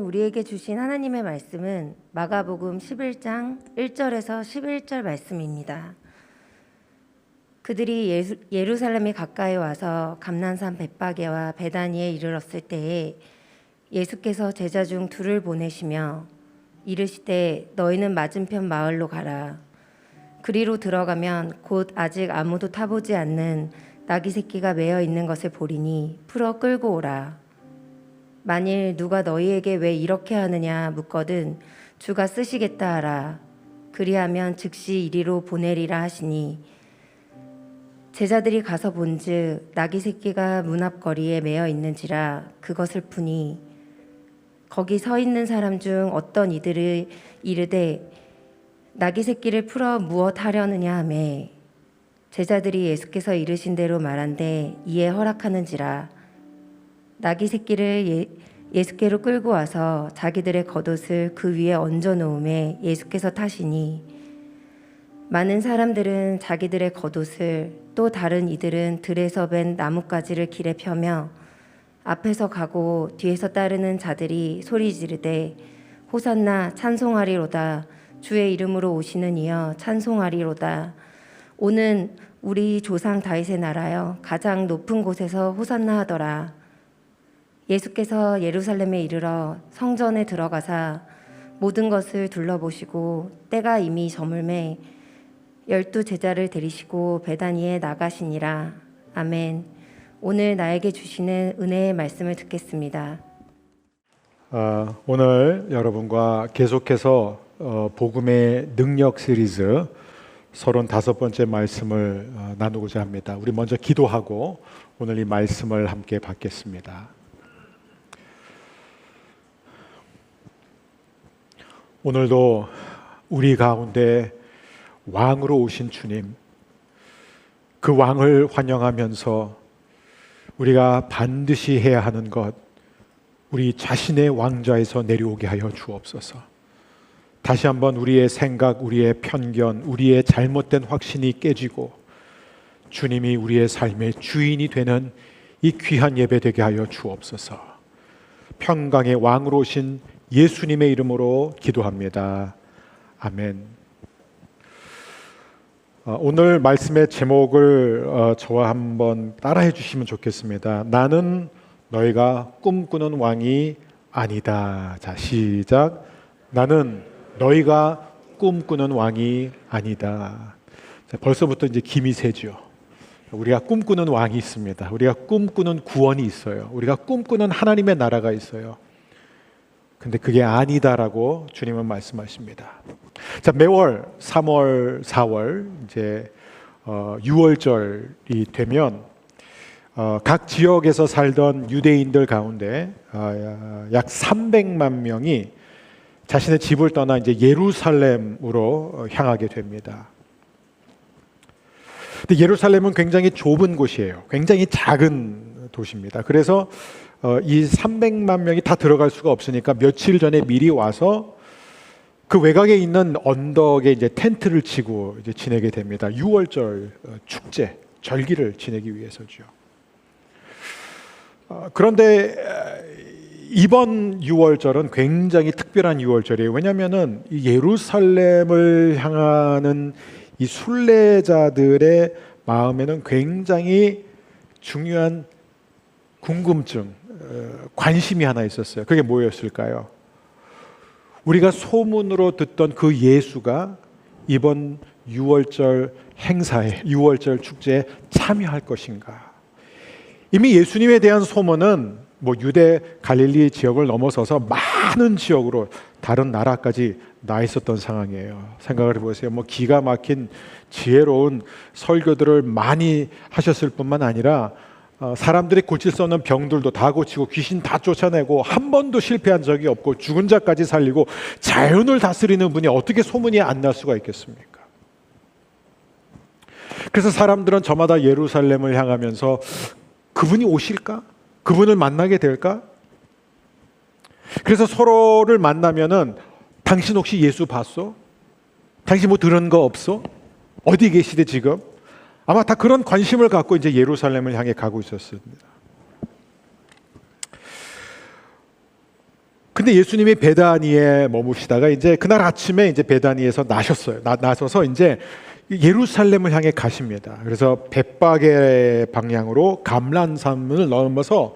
우리에게 주신 하나님의 말씀은 마가복음 11장 1절에서 11절 말씀입니다. 그들이 예루살렘에 가까이 와서 감난산 벳바게와 베다니에 이르렀을 때에 예수께서 제자 중 둘을 보내시며 이르시되 너희는 맞은편 마을로 가라. 그리로 들어가면 곧 아직 아무도 타보지 않는 나귀 새끼가 매어 있는 것을 보리니 풀어 끌고 오라. 만일 누가 너희에게 왜 이렇게 하느냐 묻거든 주가 쓰시겠다 하라. 그리하면 즉시 이리로 보내리라 하시니 제자들이 가서 본즉 나귀 새끼가 문 앞 거리에 매어 있는지라 그것을 푸니 거기 서 있는 사람 중 어떤 이들을 이르되 나귀 새끼를 풀어 무엇 하려느냐 하매 제자들이 예수께서 이르신 대로 말한데 이에 허락하는지라. 나귀 새끼를 예수께로 끌고 와서 자기들의 겉옷을 그 위에 얹어 놓음에 예수께서 타시니 많은 사람들은 자기들의 겉옷을 또 다른 이들은 들에서 벤 나뭇가지를 길에 펴며 앞에서 가고 뒤에서 따르는 자들이 소리 지르되 호산나 찬송하리로다. 주의 이름으로 오시는 이여 찬송하리로다. 오는 우리 조상 다윗의 나라여 가장 높은 곳에서 호산나 하더라. 예수께서 예루살렘에 이르러 성전에 들어가사 모든 것을 둘러보시고 때가 이미 저물매 12 제자를 데리시고 베다니에 나가시니라. 아멘. 오늘 나에게 주시는 은혜의 말씀을 듣겠습니다. 오늘 여러분과 계속해서 복음의 능력 시리즈 35번째 말씀을 나누고자 합니다. 우리 먼저 기도하고 오늘 이 말씀을 함께 받겠습니다. 오늘도 우리 가운데 왕으로 오신 주님, 그 왕을 환영하면서 우리가 반드시 해야 하는 것, 우리 자신의 왕좌에서 내려오게 하여 주옵소서. 다시 한번 우리의 생각, 우리의 편견, 우리의 잘못된 확신이 깨지고 주님이 우리의 삶의 주인이 되는 이 귀한 예배 되게 하여 주옵소서. 평강의 왕으로 오신 예수님의 이름으로 기도합니다. 아멘. 오늘 말씀의 제목을 저와 한번 따라해 주시면 좋겠습니다. 나는 너희가 꿈꾸는 왕이 아니다. 자, 시작. 나는 너희가 꿈꾸는 왕이 아니다. 자, 벌써부터 이제 김이 새죠. 우리가 꿈꾸는 왕이 있습니다. 우리가 꿈꾸는 구원이 있어요. 우리가 꿈꾸는 하나님의 나라가 있어요. 근데 그게 아니다라고 주님은 말씀하십니다. 자, 매월 3월, 4월 이제 6월절이 되면 각 지역에서 살던 유대인들 가운데 약 300만 명이 자신의 집을 떠나 이제 예루살렘으로 향하게 됩니다. 근데 예루살렘은 굉장히 좁은 곳이에요. 굉장히 작은 도시입니다. 그래서 이 300만 명이 다 들어갈 수가 없으니까 며칠 전에 미리 와서 그 외곽에 있는 언덕에 이제 텐트를 치고 이제 지내게 됩니다. 6월절 축제, 절기를 지내기 위해서죠. 그런데 이번 6월절은 굉장히 특별한 6월절이에요. 왜냐하면은 예루살렘을 향하는 이 순례자들의 마음에는 굉장히 중요한 궁금증, 관심이 하나 있었어요. 그게 뭐였을까요? 우리가 소문으로 듣던 그 예수가 이번 6월절 행사에, 6월절 축제에 참여할 것인가? 이미 예수님에 대한 소문은 뭐 유대 갈릴리 지역을 넘어서서 많은 지역으로 다른 나라까지 나 있었던 상황이에요. 생각을 해보세요. 뭐 기가 막힌 지혜로운 설교들을 많이 하셨을 뿐만 아니라 사람들이 고칠 수 없는 병들도 다 고치고 귀신 다 쫓아내고 한 번도 실패한 적이 없고 죽은 자까지 살리고 자연을 다스리는 분이 어떻게 소문이 안 날 수가 있겠습니까? 그래서 사람들은 저마다 예루살렘을 향하면서 그분이 오실까? 그분을 만나게 될까? 그래서 서로를 만나면은 당신 혹시 예수 봤어? 당신 뭐 들은 거 없어? 어디 계시대 지금? 아마 다 그런 관심을 갖고 이제 예루살렘을 향해 가고 있었습니다. 근데 예수님이 베다니에 머무시다가 이제 그날 아침에 이제 베다니에서 나셨어요. 나서서 이제 예루살렘을 향해 가십니다. 그래서 벳바게 방향으로 감람산을 넘어서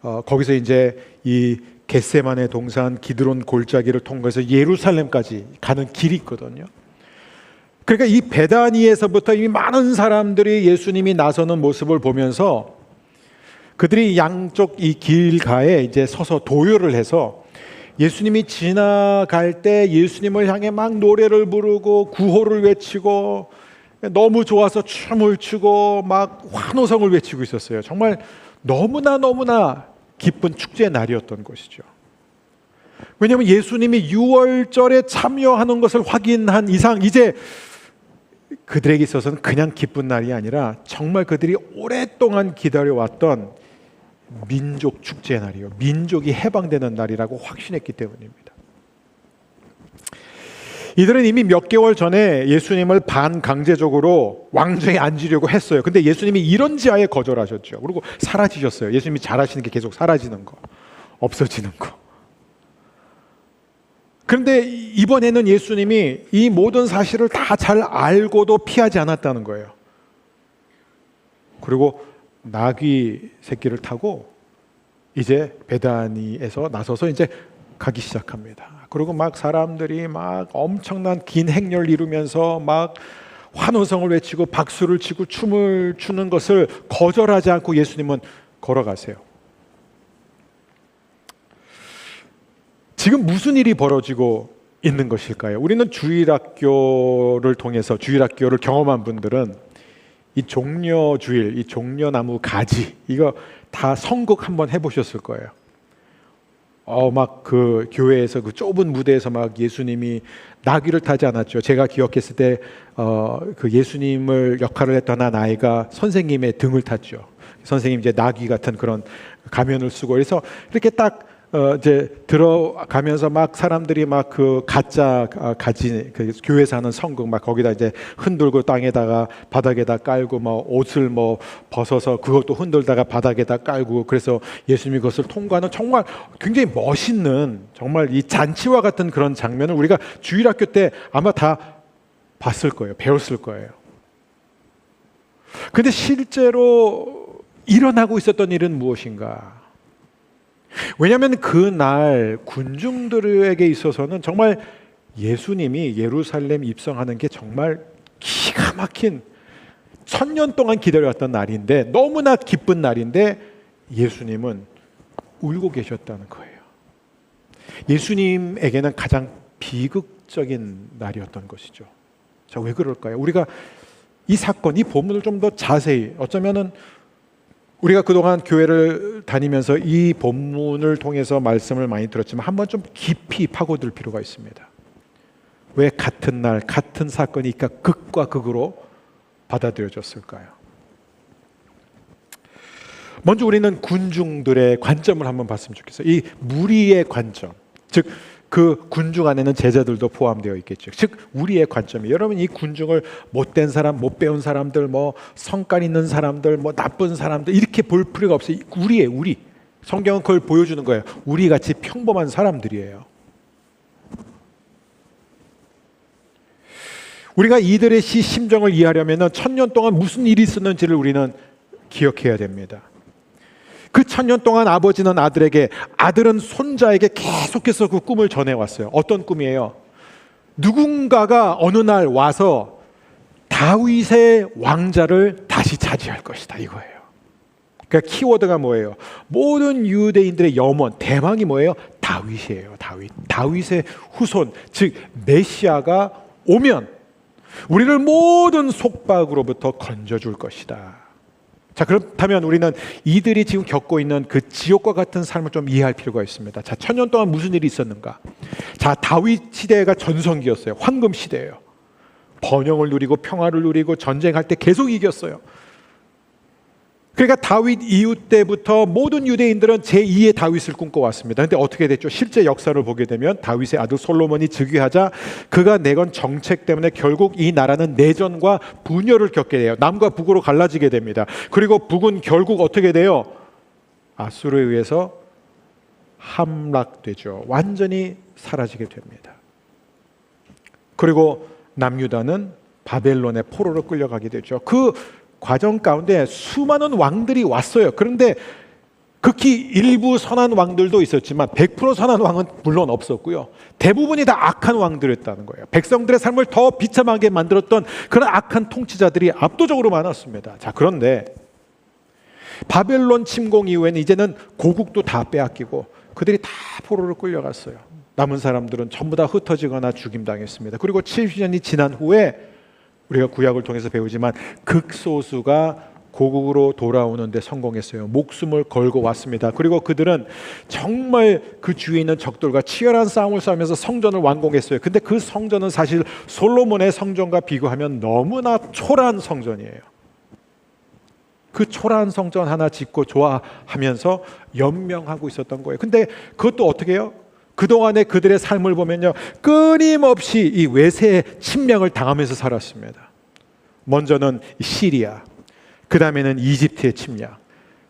거기서 이제 이 겟세마네 동산 기드론 골짜기를 통과해서 예루살렘까지 가는 길이 있거든요. 그러니까 이 베다니에서부터 이미 많은 사람들이 예수님이 나서는 모습을 보면서 그들이 양쪽 이 길가에 이제 서서 도요를 해서 예수님이 지나갈 때 예수님을 향해 막 노래를 부르고 구호를 외치고 너무 좋아서 춤을 추고 막 환호성을 외치고 있었어요. 정말 너무나 기쁜 축제의 날이었던 것이죠. 왜냐하면 예수님이 유월절에 참여하는 것을 확인한 이상 이제 그들에게 있어서는 그냥 기쁜 날이 아니라 정말 그들이 오랫동안 기다려왔던 민족 축제의 날이요, 민족이 해방되는 날이라고 확신했기 때문입니다. 이들은 이미 몇 개월 전에 예수님을 반강제적으로 왕좌에 앉으려고 했어요. 근데 예수님이 이런지 아예 거절하셨죠. 그리고 사라지셨어요. 예수님이 잘하시는 게 계속 사라지는 거, 없어지는 거. 그런데 이번에는 예수님이 이 모든 사실을 다 잘 알고도 피하지 않았다는 거예요. 그리고 나귀 새끼를 타고 이제 베다니에서 나서서 이제 가기 시작합니다. 그리고 막 사람들이 막 엄청난 긴 행렬을 이루면서 막 환호성을 외치고 박수를 치고 춤을 추는 것을 거절하지 않고 예수님은 걸어가세요. 지금 무슨 일이 벌어지고 있는 것일까요? 우리는 주일학교를 통해서 주일학교를 경험한 분들은 이 종려주일, 이 종려나무 가지 이거 다 선곡 한번 해보셨을 거예요. 막 그 교회에서 그 좁은 무대에서 막 예수님이 나귀를 타지 않았죠. 제가 기억했을 때 그 예수님을 역할을 했던 한 아이가 선생님의 등을 탔죠. 선생님 이제 나귀 같은 그런 가면을 쓰고 그래서 이렇게 딱 이제 들어가면서 막 사람들이 막 그 가짜 가지 그 교회에서 하는 성극 막 거기다 이제 흔들고 땅에다가 바닥에다 깔고 뭐 옷을 뭐 벗어서 그것도 흔들다가 바닥에다 깔고 그래서 예수님이 그것을 통과하는 정말 굉장히 멋있는 정말 이 잔치와 같은 그런 장면을 우리가 주일학교 때 아마 다 봤을 거예요. 배웠을 거예요. 근데 실제로 일어나고 있었던 일은 무엇인가? 왜냐하면 그날 군중들에게 있어서는 정말 예수님이 예루살렘 입성하는 게 정말 기가 막힌 1000년 동안 기다려왔던 날인데 너무나 기쁜 날인데 예수님은 울고 계셨다는 거예요. 예수님에게는 가장 비극적인 날이었던 것이죠. 자, 왜 그럴까요? 우리가 이 사건, 이 본문을 좀 더 자세히 어쩌면은 우리가 그동안 교회를 다니면서 이 본문을 통해서 말씀을 많이 들었지만 한번 좀 깊이 파고들 필요가 있습니다. 왜 같은 날 같은 사건이 극과 극으로 받아들여졌을까요? 먼저 우리는 군중들의 관점을 한번 봤으면 좋겠어요. 이 무리의 관점, 즉 그 군중 안에는 제자들도 포함되어 있겠죠. 즉 우리의 관점이 여러분 이 군중을 못된 사람, 못 배운 사람들, 뭐 성깔 있는 사람들, 뭐 나쁜 사람들 이렇게 볼 필요가 없어요. 우리 성경은 그걸 보여주는 거예요. 우리 같이 평범한 사람들이에요. 우리가 이들의 심정을 이해하려면 1000년 동안 무슨 일이 있었는지를 우리는 기억해야 됩니다. 그 1000년 동안 아버지는 아들에게, 아들은 손자에게 계속해서 그 꿈을 전해왔어요. 어떤 꿈이에요? 누군가가 어느 날 와서 다윗의 왕자를 다시 차지할 것이다 이거예요. 그러니까 키워드가 뭐예요? 모든 유대인들의 염원, 대망이 뭐예요? 다윗이에요. 다윗의 후손, 즉 메시아가 오면 우리를 모든 속박으로부터 건져줄 것이다. 자, 그렇다면 우리는 이들이 지금 겪고 있는 그 지옥과 같은 삶을 좀 이해할 필요가 있습니다. 자, 1000년 동안 무슨 일이 있었는가? 자, 다윗 시대가 전성기였어요. 황금 시대예요. 번영을 누리고 평화를 누리고 전쟁할 때 계속 이겼어요. 그러니까 다윗 이후 때부터 모든 유대인들은 제2의 다윗을 꿈꿔왔습니다. 그런데 어떻게 됐죠? 실제 역사를 보게 되면 다윗의 아들 솔로몬이 즉위하자 그가 내건 정책 때문에 결국 이 나라는 내전과 분열을 겪게 돼요. 남과 북으로 갈라지게 됩니다. 그리고 북은 결국 어떻게 돼요? 아수르에 의해서 함락되죠. 완전히 사라지게 됩니다. 그리고 남유다는 바벨론의 포로로 끌려가게 되죠. 그 과정 가운데 수많은 왕들이 왔어요. 그런데 극히 일부 선한 왕들도 있었지만 100% 선한 왕은 물론 없었고요. 대부분이 다 악한 왕들이었다는 거예요. 백성들의 삶을 더 비참하게 만들었던 그런 악한 통치자들이 압도적으로 많았습니다. 자, 그런데 바벨론 침공 이후에는 이제는 고국도 다 빼앗기고 그들이 다 포로로 끌려갔어요. 남은 사람들은 전부 다 흩어지거나 죽임당했습니다. 그리고 70년이 지난 후에 우리가 구약을 통해서 배우지만 극소수가 고국으로 돌아오는 데 성공했어요. 목숨을 걸고 왔습니다. 그리고 그들은 정말 그 주위에 있는 적들과 치열한 싸움을 싸우면서 성전을 완공했어요. 근데 그 성전은 사실 솔로몬의 성전과 비교하면 너무나 초라한 성전이에요. 그 초라한 성전 하나 짓고 좋아하면서 연명하고 있었던 거예요. 근데 그것도 어떻게 해요? 그동안의 그들의 삶을 보면요, 끊임없이 이 외세의 침략을 당하면서 살았습니다. 먼저는 시리아, 그 다음에는 이집트의 침략,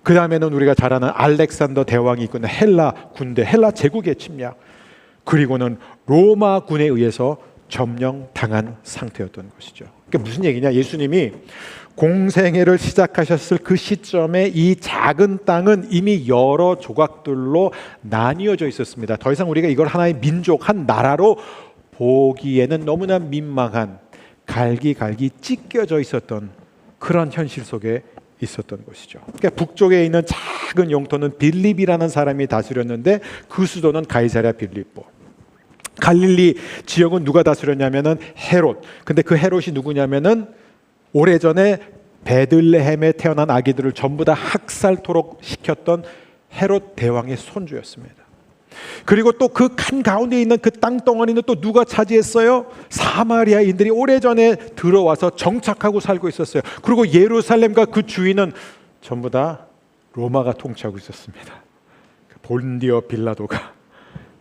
그 다음에는 우리가 잘 아는 알렉산더 대왕이 이끄는 헬라 군대, 헬라 제국의 침략, 그리고는 로마 군에 의해서 점령당한 상태였던 것이죠. 그러니까 무슨 얘기냐? 예수님이 공생애를 시작하셨을 그 시점에 이 작은 땅은 이미 여러 조각들로 나뉘어져 있었습니다. 더 이상 우리가 이걸 하나의 민족, 한 나라로 보기에는 너무나 민망한, 갈기갈기 찢겨져 있었던 그런 현실 속에 있었던 것이죠. 그러니까 북쪽에 있는 작은 영토는 빌립이라는 사람이 다스렸는데 그 수도는 가이사랴 빌립보. 갈릴리 지역은 누가 다스렸냐면은 헤롯. 근데 그 헤롯이 누구냐면은 오래전에 베들레헴에 태어난 아기들을 전부 다 학살토록 시켰던 헤롯 대왕의 손주였습니다. 그리고 또 그 칸 가운데 있는 그 땅덩어리는 또 누가 차지했어요? 사마리아인들이 오래전에 들어와서 정착하고 살고 있었어요. 그리고 예루살렘과 그 주위는 전부 다 로마가 통치하고 있었습니다. 본디어 빌라도가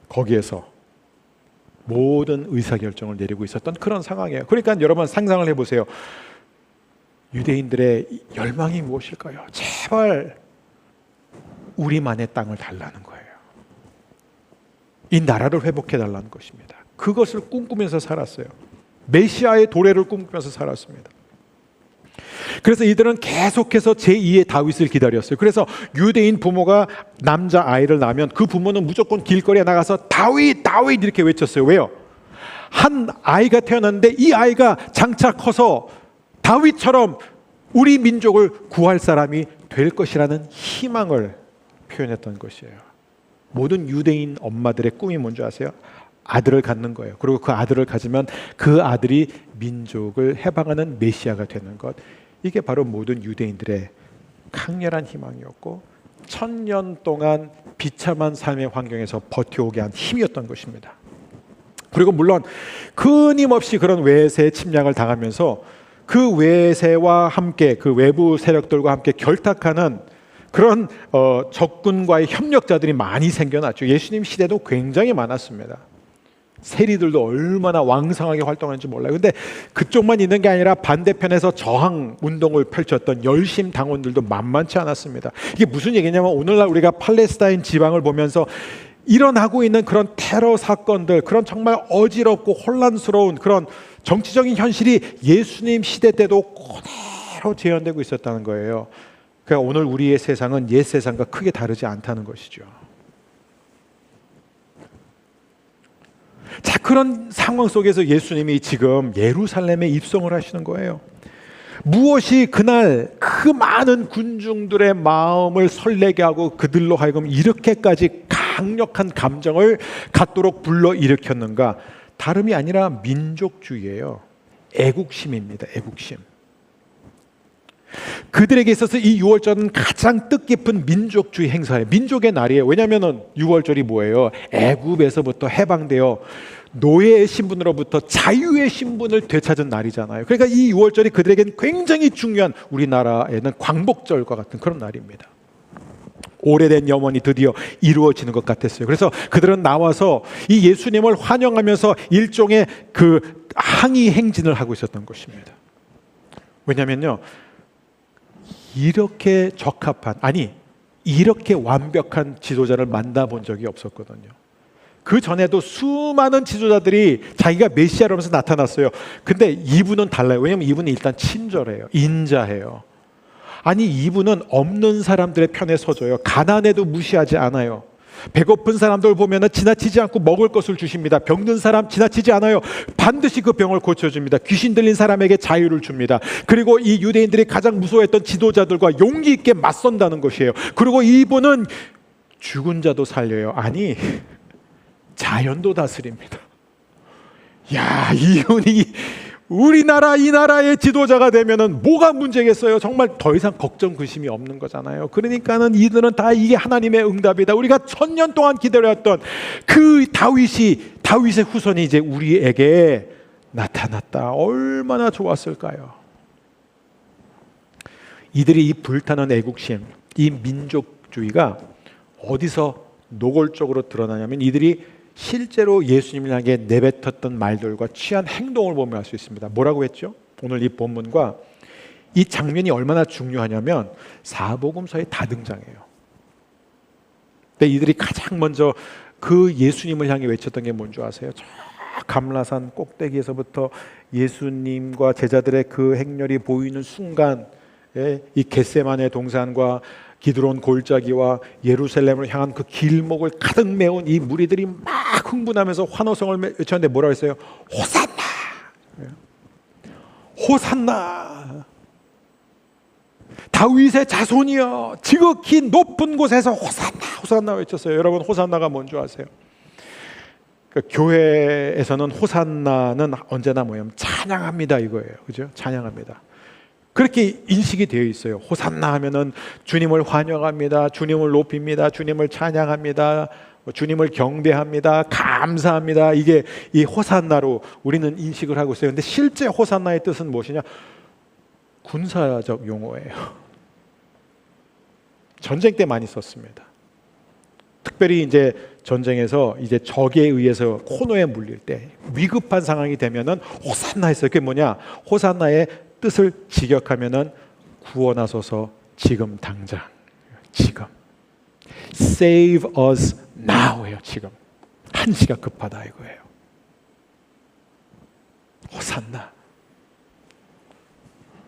거기에서 모든 의사결정을 내리고 있었던 그런 상황이에요. 그러니까 여러분 상상을 해보세요. 유대인들의 열망이 무엇일까요? 제발 우리만의 땅을 달라는 거예요. 이 나라를 회복해달라는 것입니다. 그것을 꿈꾸면서 살았어요. 메시아의 도래를 꿈꾸면서 살았습니다. 그래서 이들은 계속해서 제2의 다윗을 기다렸어요. 그래서 유대인 부모가 남자 아이를 낳으면 그 부모는 무조건 길거리에 나가서 다윗, 다윗 이렇게 외쳤어요. 왜요? 한 아이가 태어났는데 이 아이가 장차 커서 다윗처럼 우리 민족을 구할 사람이 될 것이라는 희망을 표현했던 것이에요. 모든 유대인 엄마들의 꿈이 뭔지 아세요? 아들을 갖는 거예요. 그리고 그 아들을 가지면 그 아들이 민족을 해방하는 메시아가 되는 것. 이게 바로 모든 유대인들의 강렬한 희망이었고 1000년 동안 비참한 삶의 환경에서 버텨오게 한 힘이었던 것입니다. 그리고 물론 끊임없이 그런 외세의 침략을 당하면서 그 외세와 함께 그 외부 세력들과 함께 결탁하는 그런 적군과의 협력자들이 많이 생겨났죠. 예수님 시대도 굉장히 많았습니다. 세리들도 얼마나 왕성하게 활동하는지 몰라요. 근데 그쪽만 있는 게 아니라 반대편에서 저항 운동을 펼쳤던 열심 당원들도 만만치 않았습니다. 이게 무슨 얘기냐면 오늘날 우리가 팔레스타인 지방을 보면서 일어나고 있는 그런 테러 사건들, 그런 정말 어지럽고 혼란스러운 그런 정치적인 현실이 예수님 시대 때도 그대로 재현되고 있었다는 거예요. 그러니까 오늘 우리의 세상은 옛 세상과 크게 다르지 않다는 것이죠. 자, 그런 상황 속에서 예수님이 지금 예루살렘에 입성을 하시는 거예요. 무엇이 그날 그 많은 군중들의 마음을 설레게 하고 그들로 하여금 이렇게까지 강력한 감정을 갖도록 불러일으켰는가? 다름이 아니라 민족주의예요. 애국심입니다. 애국심. 그들에게 있어서 이 6월절은 가장 뜻깊은 민족주의 행사예요. 민족의 날이에요. 왜냐하면 6월절이 뭐예요? 애굽에서부터 해방되어 노예의 신분으로부터 자유의 신분을 되찾은 날이잖아요. 그러니까 이 6월절이 그들에게는 굉장히 중요한, 우리나라에는 광복절과 같은 그런 날입니다. 오래된 염원이 드디어 이루어지는 것 같았어요. 그래서 그들은 나와서 이 예수님을 환영하면서 일종의 그 항의 행진을 하고 있었던 것입니다. 왜냐하면요, 이렇게 적합한, 아니 이렇게 완벽한 지도자를 만나본 적이 없었거든요. 그 전에도 수많은 지도자들이 자기가 메시아라면서 나타났어요. 근데 이분은 달라요. 왜냐하면 이분은 일단 친절해요. 인자해요. 아니, 이분은 없는 사람들의 편에 서줘요. 가난해도 무시하지 않아요. 배고픈 사람들 보면 지나치지 않고 먹을 것을 주십니다. 병든 사람 지나치지 않아요. 반드시 그 병을 고쳐줍니다. 귀신 들린 사람에게 자유를 줍니다. 그리고 이 유대인들이 가장 무서워했던 지도자들과 용기 있게 맞선다는 것이에요. 그리고 이분은 죽은 자도 살려요. 아니, 자연도 다스립니다. 야, 이분이 우리나라 이 나라의 지도자가 되면은 뭐가 문제겠어요? 정말 더 이상 걱정 근심이 없는 거잖아요. 그러니까는 이들은 다 이게 하나님의 응답이다. 우리가 1000년 동안 기다렸던 그 다윗의 후손이 이제 우리에게 나타났다. 얼마나 좋았을까요? 이들이 이 불타는 애국심, 이 민족주의가 어디서 노골적으로 드러나냐면 이들이 실제로 예수님을 향해 내뱉었던 말들과 취한 행동을 보면 알 수 있습니다. 뭐라고 했죠? 오늘 이 본문과 이 장면이 얼마나 중요하냐면 사복음서에 다 등장해요. 근데 이들이 가장 먼저 그 예수님을 향해 외쳤던 게 뭔지 아세요? 저 감라산 꼭대기에서부터 예수님과 제자들의 그 행렬이 보이는 순간 이 겟세마네 동산과 기드론 골짜기와 예루살렘을 향한 그 길목을 가득 메운 이 무리들이 막 흥분하면서 환호성을 외쳤는데 뭐라고 했어요? 호산나! 호산나! 다윗의 자손이여 지극히 높은 곳에서 호산나! 호산나 외쳤어요. 여러분, 호산나가 뭔지 아세요? 그러니까 교회에서는 호산나는 언제나 뭐냐면 찬양합니다 이거예요. 그죠? 찬양합니다. 그렇게 인식이 되어 있어요. 호산나 하면은 주님을 환영합니다. 주님을 높입니다. 주님을 찬양합니다. 주님을 경배합니다. 감사합니다. 이게 이 호산나로 우리는 인식을 하고 있어요. 근데 실제 호산나의 뜻은 무엇이냐? 군사적 용어예요. 전쟁 때 많이 썼습니다. 특별히 이제 전쟁에서 이제 적에 의해서 코너에 물릴 때 위급한 상황이 되면은 호산나 했어요. 그게 뭐냐? 호산나의 뜻을 직역하면은 구원하소서 지금 당장, 지금 Save us now예요. 지금 한시가 급하다 이거예요. 호산나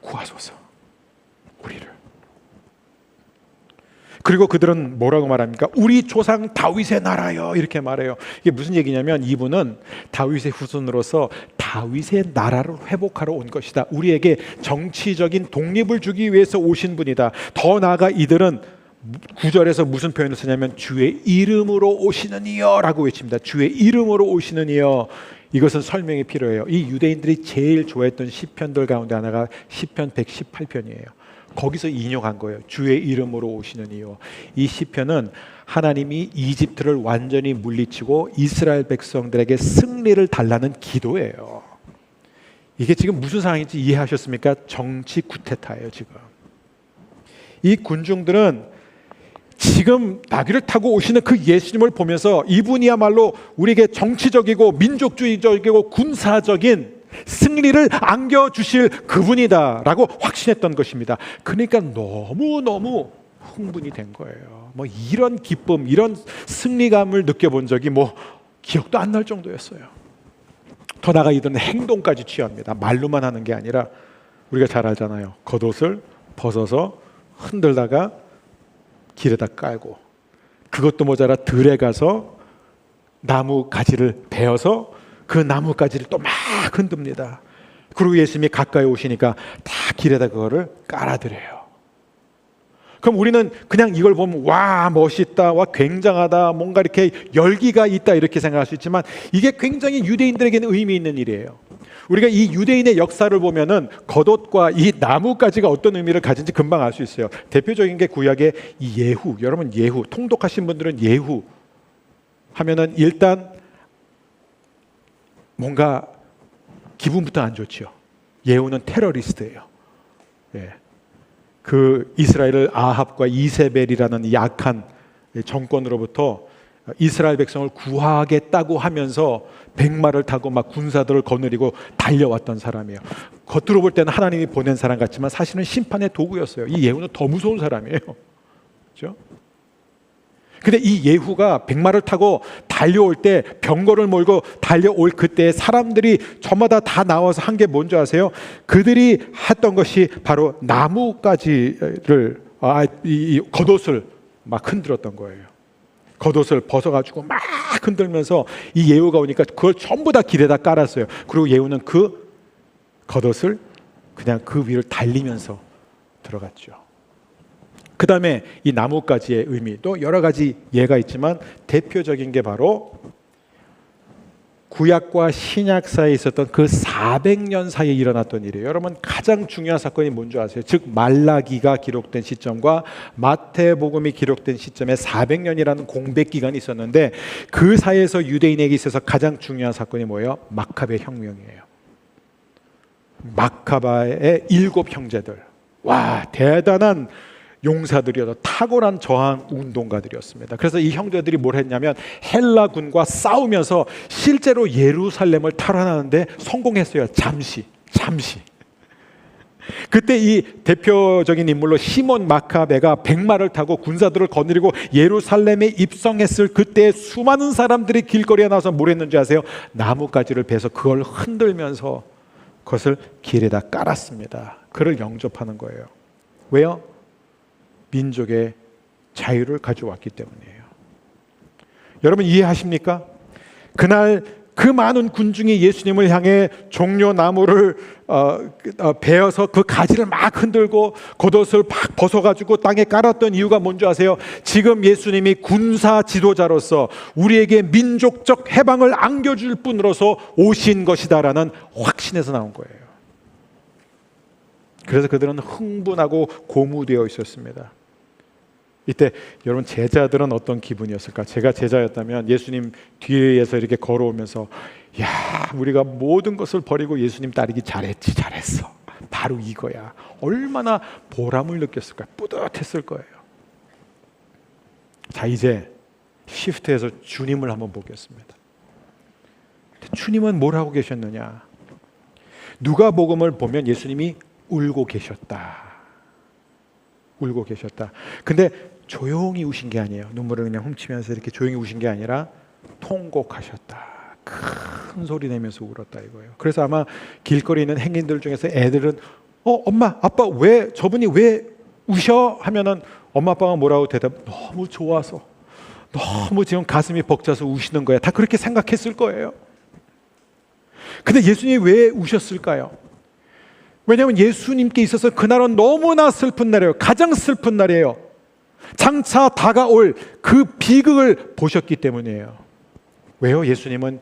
구하소서 우리를. 그리고 그들은 뭐라고 말합니까? 우리 조상 다윗의 나라요 이렇게 말해요. 이게 무슨 얘기냐면 이분은 다윗의 후손으로서 다윗의 나라를 회복하러 온 것이다. 우리에게 정치적인 독립을 주기 위해서 오신 분이다. 더 나아가 이들은 9절에서 무슨 표현을 쓰냐면 주의 이름으로 오시는 이여 라고 외칩니다. 주의 이름으로 오시는 이여. 이것은 설명이 필요해요. 이 유대인들이 제일 좋아했던 시편들 가운데 하나가 시편 118편이에요. 거기서 인용한 거예요. 주의 이름으로 오시는 이요. 이 시편은 하나님이 이집트를 완전히 물리치고 이스라엘 백성들에게 승리를 달라는 기도예요. 이게 지금 무슨 상황인지 이해하셨습니까? 정치 쿠데타예요. 지금 이 군중들은 지금 나귀를 타고 오시는 그 예수님을 보면서 이분이야말로 우리에게 정치적이고 민족주의적이고 군사적인 승리를 안겨주실 그분이다 라고 확신했던 것입니다. 그러니까 너무너무 흥분이 된 거예요. 뭐 이런 기쁨, 이런 승리감을 느껴본 적이 뭐 기억도 안 날 정도였어요. 더 나아가 이들은 행동까지 취합니다. 말로만 하는 게 아니라 우리가 잘 알잖아요. 겉옷을 벗어서 흔들다가 길에다 깔고, 그것도 모자라 들에 가서 나무 가지를 베어서 그 나무 가지를 또 막 흔듭니다. 그리고 예수님이 가까이 오시니까 다 길에다 그거를 깔아드려요. 그럼 우리는 그냥 이걸 보면 와 멋있다, 와 굉장하다, 뭔가 이렇게 열기가 있다 이렇게 생각할 수 있지만 이게 굉장히 유대인들에게는 의미 있는 일이에요. 우리가 이 유대인의 역사를 보면은 겉옷과 이 나무가지가 어떤 의미를 가진지 금방 알 수 있어요. 대표적인 게 구약의 이 예후. 여러분 예후 통독하신 분들은 예후 하면은 일단 뭔가 기분부터 안 좋죠. 예후는 테러리스트예요. 예. 그 이스라엘을 아합과 이세벨이라는 약한 정권으로부터 이스라엘 백성을 구하겠다고 하면서 백마를 타고 막 군사들을 거느리고 달려왔던 사람이에요. 겉으로 볼 때는 하나님이 보낸 사람 같지만 사실은 심판의 도구였어요. 이 예후는 더 무서운 사람이에요. 그렇죠? 근데 이 예후가 백마를 타고 달려올 때, 병거를 몰고 달려올 그때 사람들이 저마다 다 나와서 한 게 뭔지 아세요? 그들이 했던 것이 바로 나뭇가지를 이 겉옷을 막 흔들었던 거예요. 겉옷을 벗어가지고 막 흔들면서 이 예후가 오니까 그걸 전부 다 길에다 깔았어요. 그리고 예후는 그 겉옷을 그냥 그 위를 달리면서 들어갔죠. 그 다음에 이 나뭇가지의 의미, 또 여러 가지 예가 있지만 대표적인 게 바로 구약과 신약 사이에 있었던 그 400년 사이에 일어났던 일이에요. 여러분, 가장 중요한 사건이 뭔지 아세요? 즉 말라기가 기록된 시점과 마태복음이 기록된 시점에 400년이라는 공백 기간이 있었는데, 그 사이에서 유대인에게 있어서 가장 중요한 사건이 뭐예요? 마카베 혁명이에요. 마카바의 7 형제들, 와, 대단한 용사들이어서 탁월한 저항 운동가들이었습니다. 그래서 이 형제들이 뭘 했냐면 헬라군과 싸우면서 실제로 예루살렘을 탈환하는데 성공했어요. 잠시. 그때 이 대표적인 인물로 시몬 마카베가 백마를 타고 군사들을 거느리고 예루살렘에 입성했을 그때 수많은 사람들이 길거리에 나와서 뭘 했는지 아세요? 나뭇가지를 베서 그걸 흔들면서 그것을 길에다 깔았습니다. 그를 영접하는 거예요. 왜요? 민족의 자유를 가져왔기 때문이에요. 여러분 이해하십니까? 그날 그 많은 군중이 예수님을 향해 종려나무를 베어서 그 가지를 막 흔들고 겉옷을 막 벗어가지고 땅에 깔았던 이유가 뭔지 아세요? 지금 예수님이 군사 지도자로서 우리에게 민족적 해방을 안겨줄 분으로서 오신 것이다라는 확신에서 나온 거예요. 그래서 그들은 흥분하고 고무되어 있었습니다. 이때 여러분 제자들은 어떤 기분이었을까? 제가 제자였다면 예수님 뒤에서 이렇게 걸어오면서 야, 우리가 모든 것을 버리고 예수님 따르기 잘했어. 바로 이거야. 얼마나 보람을 느꼈을까? 뿌듯했을 거예요. 자, 이제 시프트해서 주님을 한번 보겠습니다. 주님은 뭘 하고 계셨느냐? 누가복음을 보면 예수님이 울고 계셨다. 근데 조용히 우신 게 아니에요. 눈물을 그냥 훔치면서 이렇게 조용히 우신 게 아니라 통곡하셨다. 큰 소리 내면서 울었다 이거예요. 그래서 아마 길거리에 있는 행인들 중에서 애들은 엄마, 아빠 왜 저분이 왜 우셔? 하면은 엄마 아빠가 뭐라고 대답? 너무 좋아서, 너무 지금 가슴이 벅차서 우시는 거야. 다 그렇게 생각했을 거예요. 근데 예수님이 왜 우셨을까요? 왜냐하면 예수님께 있어서 그날은 너무나 슬픈 날이에요. 가장 슬픈 날이에요. 장차 다가올 그 비극을 보셨기 때문이에요. 왜요? 예수님은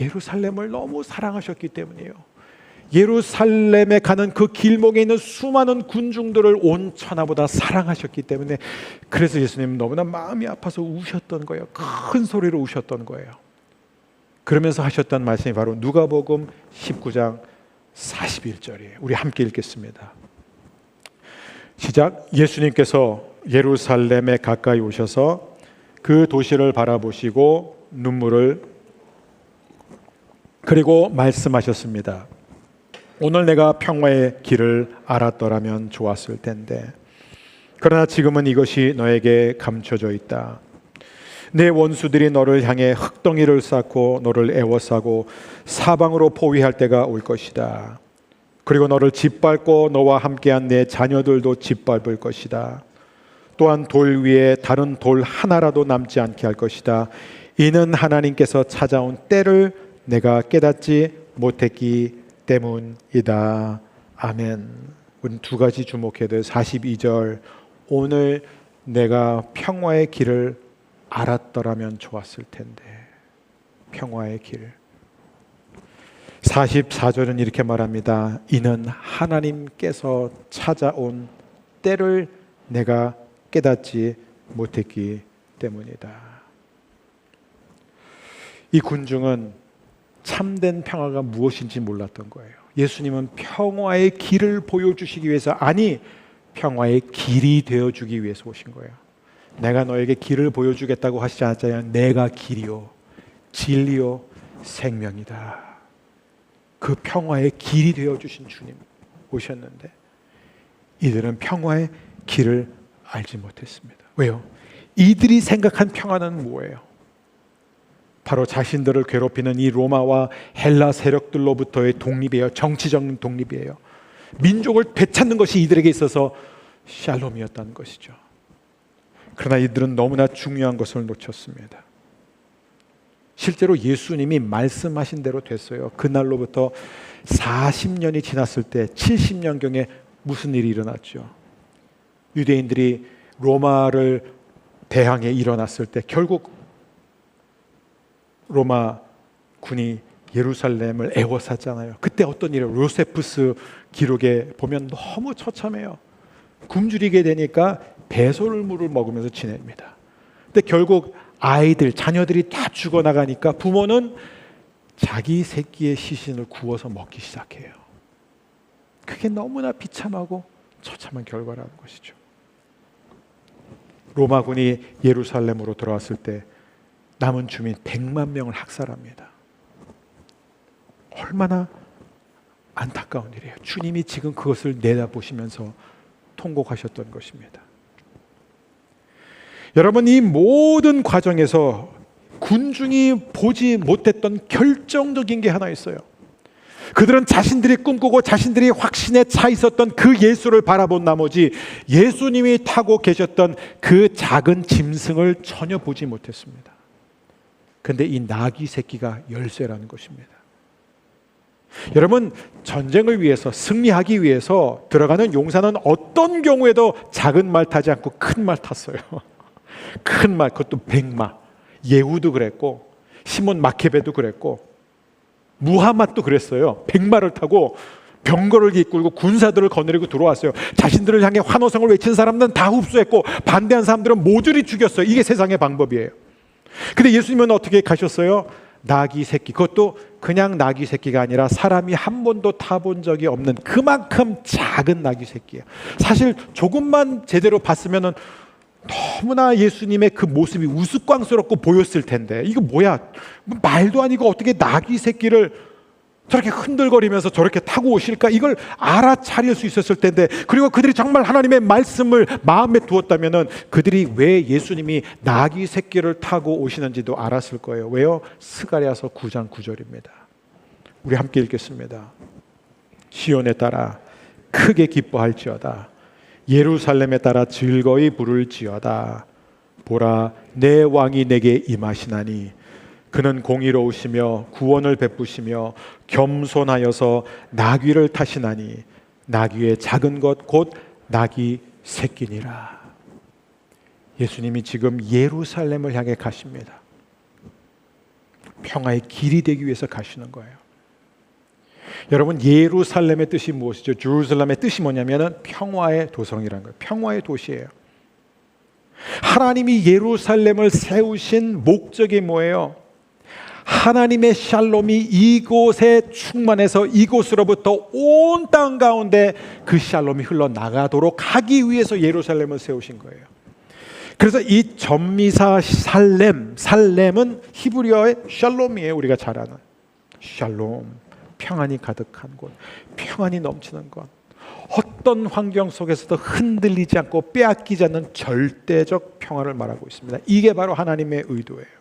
예루살렘을 너무 사랑하셨기 때문이에요. 예루살렘에 가는 그 길목에 있는 수많은 군중들을 온 천하보다 사랑하셨기 때문에, 그래서 예수님은 너무나 마음이 아파서 우셨던 거예요. 큰 소리로 우셨던 거예요. 그러면서 하셨던 말씀이 바로 누가복음 19장 41절이에요. 우리 함께 읽겠습니다. 시작. 예수님께서 예루살렘에 가까이 오셔서 그 도시를 바라보시고 눈물을 그리고 말씀하셨습니다. 오늘 내가 평화의 길을 알았더라면 좋았을 텐데, 그러나 지금은 이것이 너에게 감춰져 있다. 내 원수들이 너를 향해 흙덩이를 쌓고 너를 애워싸고 사방으로 포위할 때가 올 것이다. 그리고 너를 짓밟고 너와 함께한 내 자녀들도 짓밟을 것이다. 또한 돌 위에 다른 돌 하나라도 남지 않게 할 것이다. 이는 하나님께서 찾아온 때를 내가 깨닫지 못했기 때문이다. 아멘. 우리 두 가지 주목해야 돼요. 42절, 오늘 내가 평화의 길을 알았더라면 좋았을 텐데. 평화의 길. 44절은 이렇게 말합니다. 이는 하나님께서 찾아온 때를 내가 깨닫지 못했기 때문이다. 이 군중은 참된 평화가 무엇인지 몰랐던 거예요. 예수님은 평화의 길을 보여주시기 위해서, 아니 평화의 길이 되어주기 위해서 오신 거예요. 내가 너에게 길을 보여주겠다고 하시지 않았잖아요. 내가 길이요 진리요 생명이다. 그 평화의 길이 되어주신 주님 오셨는데 이들은 평화의 길을 알지 못했습니다. 왜요? 이들이 생각한 평화는 뭐예요? 바로 자신들을 괴롭히는 이 로마와 헬라 세력들로부터의 독립이에요. 정치적인 독립이에요. 민족을 되찾는 것이 이들에게 있어서 샬롬이었다는 것이죠. 그러나 이들은 너무나 중요한 것을 놓쳤습니다. 실제로 예수님이 말씀하신 대로 됐어요. 그날로부터 40년이 지났을 때 70년경에 무슨 일이 일어났죠? 유대인들이 로마를 대항해 일어났을 때 결국 로마 군이 예루살렘을 에워쌌잖아요. 그때 어떤 일이에요? 요세푸스 기록에 보면 너무 처참해요. 굶주리게 되니까 배설물을 먹으면서 지냅니다. 근데 결국 아이들, 자녀들이 다 죽어나가니까 부모는 자기 새끼의 시신을 구워서 먹기 시작해요. 그게 너무나 비참하고 처참한 결과라는 것이죠. 로마군이 예루살렘으로 들어왔을 때 남은 주민 100만 명을 학살합니다. 얼마나 안타까운 일이에요. 주님이 지금 그것을 내다보시면서 통곡하셨던 것입니다. 여러분, 이 모든 과정에서 군중이 보지 못했던 결정적인 게 하나 있어요. 그들은 자신들이 꿈꾸고 자신들이 확신에 차 있었던 그 예수를 바라본 나머지 예수님이 타고 계셨던 그 작은 짐승을 전혀 보지 못했습니다. 근데 이 나귀 새끼가 열쇠라는 것입니다. 여러분, 전쟁을 위해서 승리하기 위해서 들어가는 용사는 어떤 경우에도 작은 말 타지 않고 큰 말 탔어요. 큰 말, 그것도 백마. 예후도 그랬고 시몬 마케베도 그랬고 무하맛도 그랬어요. 백마를 타고 병거를 이끌고 군사들을 거느리고 들어왔어요. 자신들을 향해 환호성을 외친 사람들은 다 흡수했고 반대한 사람들은 모조리 죽였어요. 이게 세상의 방법이에요. 근데 예수님은 어떻게 가셨어요? 나귀 새끼, 그것도 그냥 나귀 새끼가 아니라 사람이 한 번도 타본 적이 없는 그만큼 작은 나귀 새끼예요. 사실 조금만 제대로 봤으면은 너무나 예수님의 그 모습이 우스꽝스럽고 보였을 텐데 이거 뭐야? 말도 아니고 어떻게 나귀 새끼를 저렇게 흔들거리면서 저렇게 타고 오실까? 이걸 알아차릴 수 있었을 텐데, 그리고 그들이 정말 하나님의 말씀을 마음에 두었다면은 그들이 왜 예수님이 나귀 새끼를 타고 오시는지도 알았을 거예요. 왜요? 스가랴서 9장 9절입니다. 우리 함께 읽겠습니다. 시온에 따라 크게 기뻐할지어다. 예루살렘에 따라 즐거이 부를지어다. 보라, 내 왕이 내게 임하시나니 그는 공의로우시며 구원을 베푸시며 겸손하여서 나귀를 타시나니 나귀의 작은 것 곧 나귀 새끼니라. 예수님이 지금 예루살렘을 향해 가십니다. 평화의 길이 되기 위해서 가시는 거예요. 여러분, 예루살렘의 뜻이 무엇이죠? 제루살렘의 뜻이 뭐냐면은 평화의 도성이라는 거예요. 평화의 도시예요. 하나님이 예루살렘을 세우신 목적이 뭐예요? 하나님의 샬롬이 이곳에 충만해서 이곳으로부터 온 땅 가운데 그 샬롬이 흘러나가도록 하기 위해서 예루살렘을 세우신 거예요. 그래서 이 전미사 살렘은 히브리어의 샬롬이에요. 우리가 잘 아는 샬롬, 평안이 가득한 곳, 평안이 넘치는 곳, 어떤 환경 속에서도 흔들리지 않고 빼앗기지 않는 절대적 평화를 말하고 있습니다. 이게 바로 하나님의 의도예요.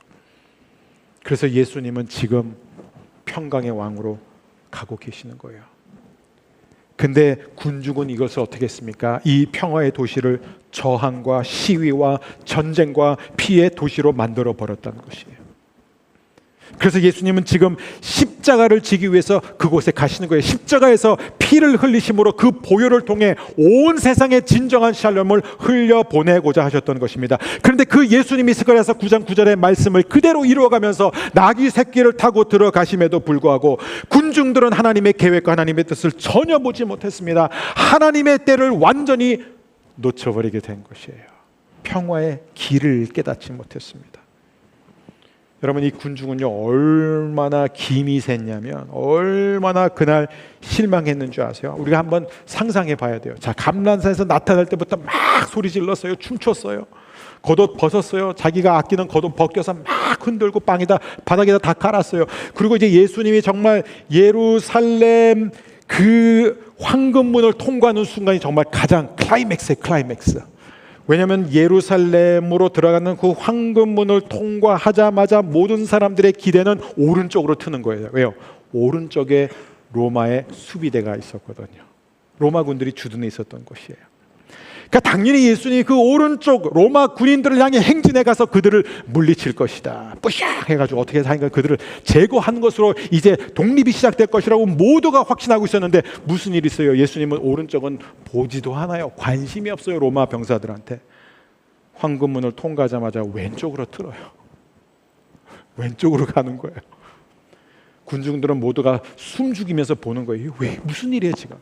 그래서 예수님은 지금 평강의 왕으로 가고 계시는 거예요. 근데 군중은 이것을 어떻게 했습니까? 이 평화의 도시를 저항과 시위와 전쟁과 피해의 도시로 만들어 버렸다는 것이에요. 그래서 예수님은 지금 십자가를 지기 위해서 그곳에 가시는 거예요. 십자가에서 피를 흘리심으로 그 보혈을 통해 온 세상에 진정한 샬롬을 흘려보내고자 하셨던 것입니다. 그런데 그 예수님이 스가랴서 9장 9절의 말씀을 그대로 이루어가면서 나귀 새끼를 타고 들어가심에도 불구하고 군중들은 하나님의 계획과 하나님의 뜻을 전혀 보지 못했습니다. 하나님의 때를 완전히 놓쳐버리게 된 것이에요. 평화의 길을 깨닫지 못했습니다. 여러분, 이 군중은요 얼마나 김이 샜냐면 얼마나 그날 실망했는 줄 아세요? 우리가 한번 상상해 봐야 돼요. 자, 감람산에서 나타날 때부터 막 소리 질렀어요. 춤췄어요. 겉옷 벗었어요. 자기가 아끼는 겉옷 벗겨서 막 흔들고 바닥에다 다 깔았어요. 그리고 이제 예수님이 정말 예루살렘 그 황금문을 통과하는 순간이 정말 가장 클라이맥스예요. 클라이맥스. 왜냐하면 예루살렘으로 들어가는 그 황금문을 통과하자마자 모든 사람들의 기대는 오른쪽으로 트는 거예요. 왜요? 오른쪽에 로마의 수비대가 있었거든요. 로마 군들이 주둔해 있었던 곳이에요. 그러니까 당연히 예수님이 그 오른쪽 로마 군인들을 향해 행진해 가서 그들을 물리칠 것이다. 뿌샥 해가지고 어떻게 하니까 그들을 제거하는 것으로 이제 독립이 시작될 것이라고 모두가 확신하고 있었는데 무슨 일이 있어요? 예수님은 오른쪽은 보지도 않아요. 관심이 없어요. 로마 병사들한테. 황금문을 통과하자마자 왼쪽으로 틀어요. 왼쪽으로 가는 거예요. 군중들은 모두가 숨죽이면서 보는 거예요. 왜? 무슨 일이에요 지금?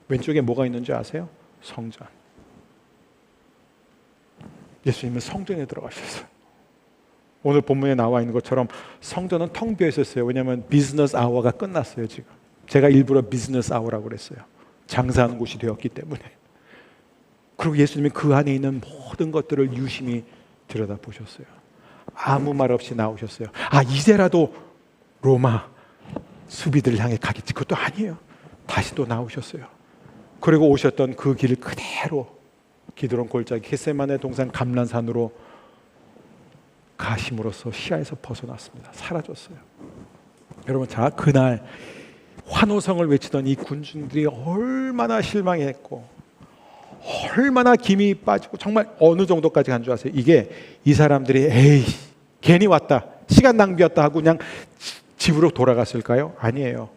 왼쪽에 뭐가 있는지 아세요? 성전. 예수님은 성전에 들어가셨어요. 오늘 본문에 나와 있는 것처럼 성전은 텅 비어 있었어요. 왜냐하면 비즈니스 아워가 끝났어요. 지금 제가 일부러 비즈니스 아워라고 그랬어요. 장사하는 곳이 되었기 때문에. 그리고 예수님이 그 안에 있는 모든 것들을 유심히 들여다보셨어요. 아무 말 없이 나오셨어요. 이제라도 로마 수비들을 향해 가겠지. 그것도 아니에요. 다시 또 나오셨어요. 그리고 오셨던 그 길을 그대로 기드론 골짜기 겟세마네 동산 감람산으로 가심으로써 시야에서 벗어났습니다. 사라졌어요. 여러분, 자 그날 환호성을 외치던 이 군중들이 얼마나 실망했고 얼마나 김이 빠지고 정말 어느 정도까지 간 줄 아세요? 이게 이 사람들이 에이 괜히 왔다 시간 낭비였다 하고 그냥 집으로 돌아갔을까요? 아니에요.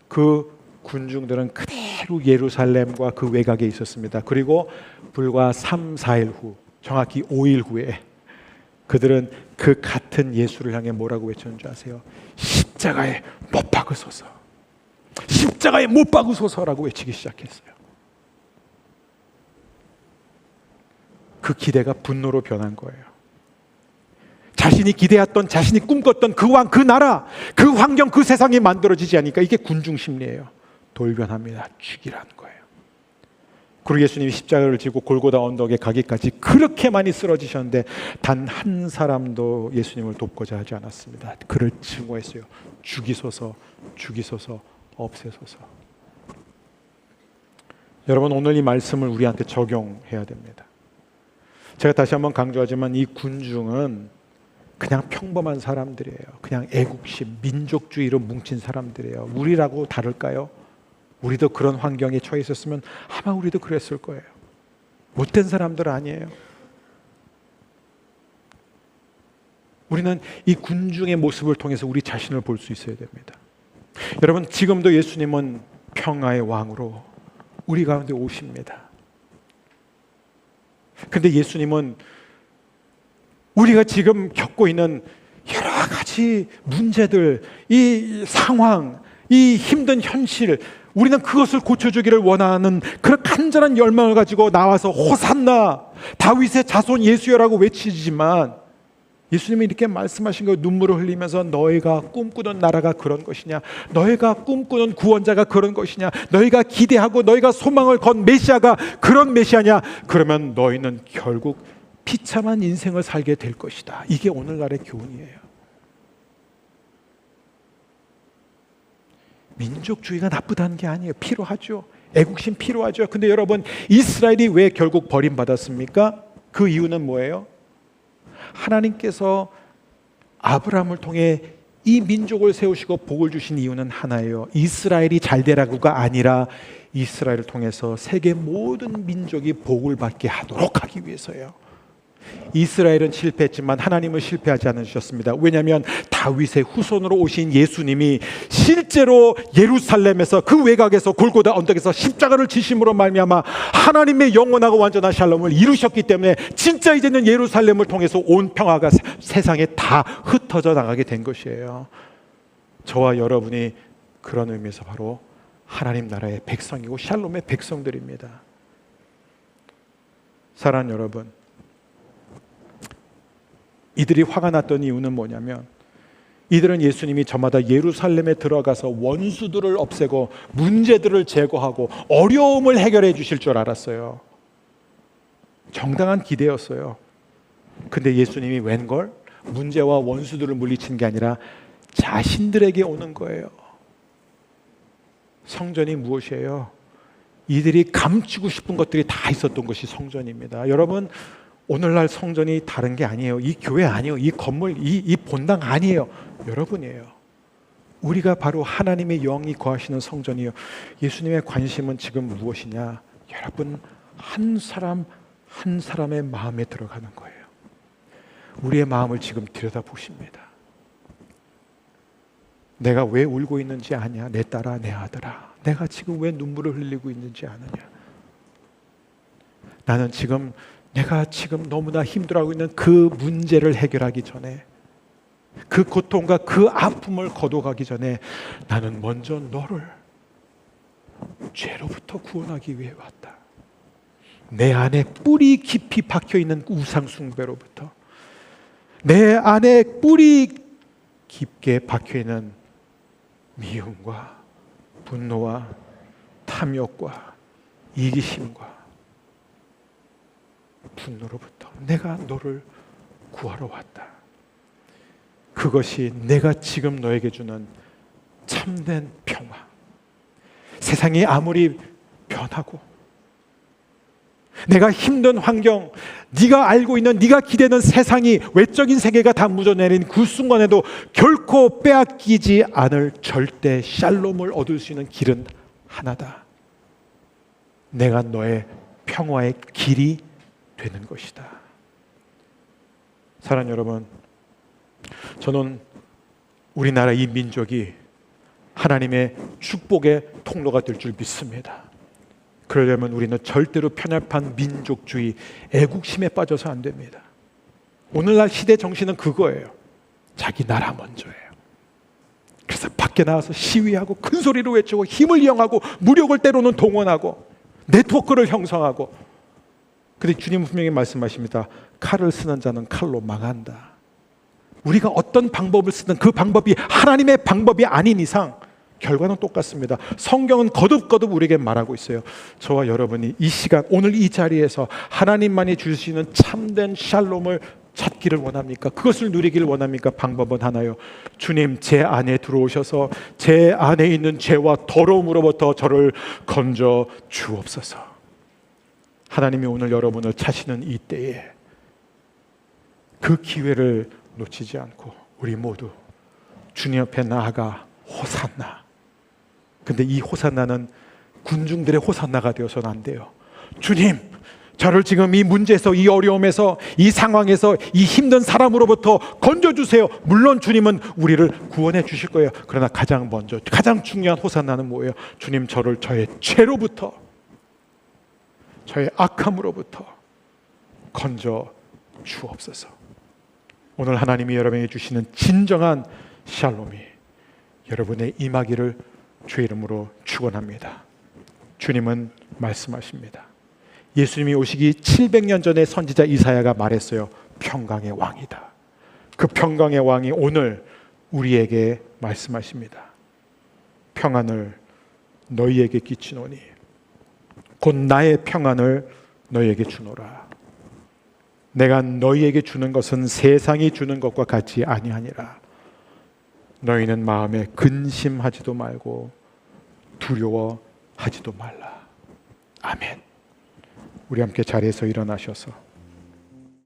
그 군중들은 그대로 예루살렘과 그 외곽에 있었습니다. 그리고 불과 3, 4일 후 정확히 5일 후에 그들은 그 같은 예수를 향해 뭐라고 외쳤는 줄 아세요? 십자가에 못 박으소서, 십자가에 못 박으소서라고 외치기 시작했어요. 그 기대가 분노로 변한 거예요. 자신이 기대했던, 자신이 꿈꿨던 그 왕, 그 나라, 그 환경, 그 세상이 만들어지지 않으니까 이게 군중 심리예요. 돌변합니다. 죽이라는 거예요. 그리고 예수님이 십자가를 지고 골고다 언덕에 가기까지 그렇게 많이 쓰러지셨는데 단 한 사람도 예수님을 돕고자 하지 않았습니다. 그를 증오했어요. 죽이소서, 죽이소서, 없애소서. 여러분, 오늘 이 말씀을 우리한테 적용해야 됩니다. 제가 다시 한번 강조하지만 이 군중은 그냥 평범한 사람들이에요. 그냥 애국심, 민족주의로 뭉친 사람들이에요. 우리라고 다를까요? 우리도 그런 환경에 처해 있었으면 아마 우리도 그랬을 거예요. 못된 사람들 아니에요. 우리는 이 군중의 모습을 통해서 우리 자신을 볼 수 있어야 됩니다. 여러분, 지금도 예수님은 평화의 왕으로 우리 가운데 오십니다. 근데 예수님은 우리가 지금 겪고 있는 여러 가지 문제들, 이 상황, 이 힘든 현실, 우리는 그것을 고쳐주기를 원하는 그런 간절한 열망을 가지고 나와서 호산나 다윗의 자손 예수여라고 외치지만 예수님이 이렇게 말씀하신 거예요. 눈물을 흘리면서 너희가 꿈꾸는 나라가 그런 것이냐, 너희가 꿈꾸는 구원자가 그런 것이냐, 너희가 기대하고 너희가 소망을 건 메시아가 그런 메시아냐, 그러면 너희는 결국 비참한 인생을 살게 될 것이다. 이게 오늘날의 교훈이에요. 민족주의가 나쁘다는 게 아니에요. 필요하죠. 애국심 필요하죠. 근데 여러분, 이스라엘이 왜 결국 버림받았습니까? 그 이유는 뭐예요? 하나님께서 아브라함을 통해 이 민족을 세우시고 복을 주신 이유는 하나예요. 이스라엘이 잘 되라고가 아니라 이스라엘을 통해서 세계 모든 민족이 복을 받게 하도록 하기 위해서예요. 이스라엘은 실패했지만 하나님은 실패하지 않으셨습니다. 왜냐하면 다윗의 후손으로 오신 예수님이 실제로 예루살렘에서 그 외곽에서 골고다 언덕에서 십자가를 지심으로 말미암아 하나님의 영원하고 완전한 샬롬을 이루셨기 때문에 진짜 이제는 예루살렘을 통해서 온 평화가 세상에 다 흩어져 나가게 된 것이에요. 저와 여러분이 그런 의미에서 바로 하나님 나라의 백성이고 샬롬의 백성들입니다. 사랑하는 여러분, 이들이 화가 났던 이유는 뭐냐면 이들은 예수님이 저마다 예루살렘에 들어가서 원수들을 없애고 문제들을 제거하고 어려움을 해결해 주실 줄 알았어요. 정당한 기대였어요. 근데 예수님이 웬걸? 문제와 원수들을 물리친 게 아니라 자신들에게 오는 거예요. 성전이 무엇이에요? 이들이 감추고 싶은 것들이 다 있었던 것이 성전입니다. 여러분, 오늘날 성전이 다른 게 아니에요. 이 교회 아니에요. 이 건물, 이 본당 아니에요. 여러분이에요. 우리가 바로 하나님의 영이 거하시는 성전이에요. 예수님의 관심은 지금 무엇이냐? 여러분, 한 사람 한 사람의 마음에 들어가는 거예요. 우리의 마음을 지금 들여다보십니다. 내가 왜 울고 있는지 아냐? 내 딸아, 내 아들아, 내가 지금 왜 눈물을 흘리고 있는지 아느냐? 나는 지금 내가 지금 너무나 힘들어하고 있는 그 문제를 해결하기 전에, 그 고통과 그 아픔을 거둬가기 전에 나는 먼저 너를 죄로부터 구원하기 위해 왔다. 내 안에 뿌리 깊이 박혀있는 우상 숭배로부터, 내 안에 뿌리 깊게 박혀있는 미움과 분노와 탐욕과 이기심과 분노로부터 내가 너를 구하러 왔다. 그것이 내가 지금 너에게 주는 참된 평화. 세상이 아무리 변하고 내가 힘든 환경, 네가 알고 있는, 네가 기대는 세상이, 외적인 세계가 다 무너내린 그 순간에도 결코 빼앗기지 않을 절대 샬롬을 얻을 수 있는 길은 하나다. 내가 너의 평화의 길이 되는 것이다. 사랑하는 여러분, 저는 우리나라 이 민족이 하나님의 축복의 통로가 될 줄 믿습니다. 그러려면 우리는 절대로 편협한 민족주의, 애국심에 빠져서 안 됩니다. 오늘날 시대 정신은 그거예요. 자기 나라 먼저예요. 그래서 밖에 나와서 시위하고 큰 소리로 외치고 힘을 이용하고 무력을 때로는 동원하고 네트워크를 형성하고, 근데 주님은 분명히 말씀하십니다. 칼을 쓰는 자는 칼로 망한다. 우리가 어떤 방법을 쓰든 그 방법이 하나님의 방법이 아닌 이상 결과는 똑같습니다. 성경은 거듭거듭 우리에게 말하고 있어요. 저와 여러분이 이 시간, 오늘 이 자리에서 하나님만이 주시는 참된 샬롬을 찾기를 원합니까? 그것을 누리기를 원합니까? 방법은 하나요. 주님, 제 안에 들어오셔서 제 안에 있는 죄와 더러움으로부터 저를 건져 주옵소서. 하나님이 오늘 여러분을 차시는 이 때에 그 기회를 놓치지 않고 우리 모두 주님 앞에 나아가 호산나. 근데 이 호산나는 군중들의 호산나가 되어서는 안 돼요. 주님, 저를 지금 이 문제에서, 이 어려움에서, 이 상황에서, 이 힘든 사람으로부터 건져주세요. 물론 주님은 우리를 구원해 주실 거예요. 그러나 가장 먼저, 가장 중요한 호산나는 뭐예요? 주님, 저를 저의 죄로부터, 저의 악함으로부터 건져 주옵소서. 오늘 하나님이 여러분에게 주시는 진정한 샬롬이 여러분의 임하기를 주의 이름으로 축원합니다. 주님은 말씀하십니다. 예수님이 오시기 700년 전에 선지자 이사야가 말했어요. 평강의 왕이다. 그 평강의 왕이 오늘 우리에게 말씀하십니다. 평안을 너희에게 끼치노니 곧 나의 평안을 너희에게 주노라. 내가 너희에게 주는 것은 세상이 주는 것과 같이 아니하니라. 너희는 마음에 근심하지도 말고 두려워하지도 말라. 아멘. 우리 함께 자리에서 일어나셔서